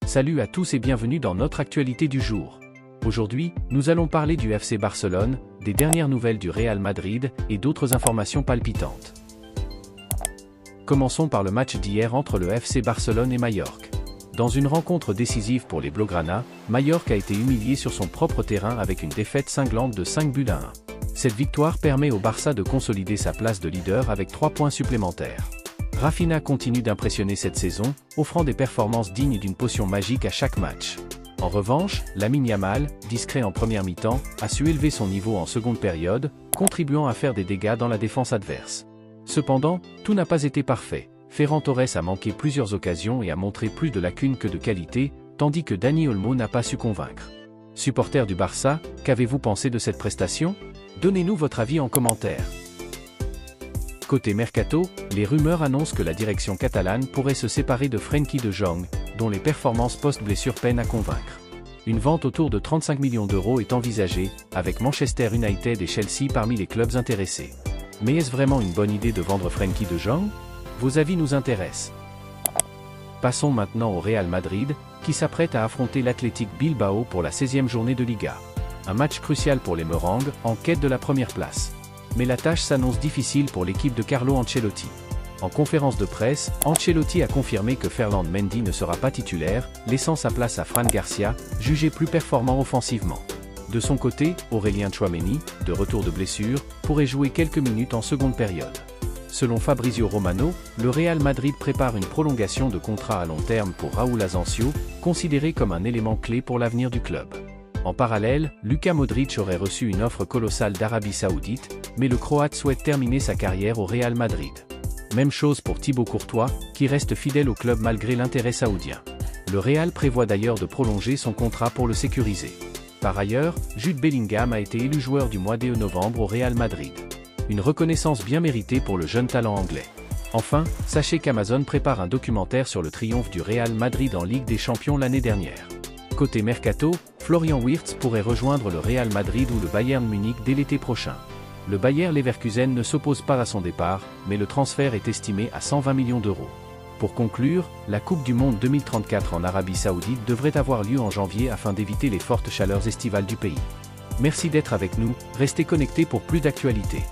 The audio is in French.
Salut à tous et bienvenue dans notre actualité du jour. Aujourd'hui, nous allons parler du FC Barcelone, des dernières nouvelles du Real Madrid et d'autres informations palpitantes. Commençons par le match d'hier entre le FC Barcelone et Majorque. Dans une rencontre décisive pour les Blaugrana, Majorque a été humilié sur son propre terrain avec une défaite cinglante de 5 buts à 1. Cette victoire permet au Barça de consolider sa place de leader avec 3 points supplémentaires. Rafinha continue d'impressionner cette saison, offrant des performances dignes d'une potion magique à chaque match. En revanche, Lamine Yamal, discret en première mi-temps, a su élever son niveau en seconde période, contribuant à faire des dégâts dans la défense adverse. Cependant, tout n'a pas été parfait. Ferran Torres a manqué plusieurs occasions et a montré plus de lacunes que de qualité, tandis que Dani Olmo n'a pas su convaincre. Supporters du Barça, qu'avez-vous pensé de cette prestation? Donnez-nous votre avis en commentaire. Côté Mercato, les rumeurs annoncent que la direction catalane pourrait se séparer de Frenkie de Jong, dont les performances post-blessure peinent à convaincre. Une vente autour de 35 millions d'euros est envisagée, avec Manchester United et Chelsea parmi les clubs intéressés. Mais est-ce vraiment une bonne idée de vendre Frenkie de Jong? Vos avis nous intéressent. Passons maintenant au Real Madrid, qui s'apprête à affronter l'Athletic Bilbao pour la 16e journée de Liga. Un match crucial pour les Merengues, en quête de la première place. Mais la tâche s'annonce difficile pour l'équipe de Carlo Ancelotti. En conférence de presse, Ancelotti a confirmé que Ferland Mendy ne sera pas titulaire, laissant sa place à Fran Garcia, jugé plus performant offensivement. De son côté, Aurélien Tchouaméni, de retour de blessure, pourrait jouer quelques minutes en seconde période. Selon Fabrizio Romano, le Real Madrid prépare une prolongation de contrat à long terme pour Raúl Asensio, considéré comme un élément clé pour l'avenir du club. En parallèle, Luka Modric aurait reçu une offre colossale d'Arabie Saoudite, mais le Croate souhaite terminer sa carrière au Real Madrid. Même chose pour Thibaut Courtois, qui reste fidèle au club malgré l'intérêt saoudien. Le Real prévoit d'ailleurs de prolonger son contrat pour le sécuriser. Par ailleurs, Jude Bellingham a été élu joueur du mois de novembre au Real Madrid. Une reconnaissance bien méritée pour le jeune talent anglais. Enfin, sachez qu'Amazon prépare un documentaire sur le triomphe du Real Madrid en Ligue des Champions l'année dernière. Côté Mercato, Florian Wirtz pourrait rejoindre le Real Madrid ou le Bayern Munich dès l'été prochain. Le Bayer Leverkusen ne s'oppose pas à son départ, mais le transfert est estimé à 120 millions d'euros. Pour conclure, la Coupe du Monde 2034 en Arabie Saoudite devrait avoir lieu en janvier afin d'éviter les fortes chaleurs estivales du pays. Merci d'être avec nous, restez connectés pour plus d'actualités.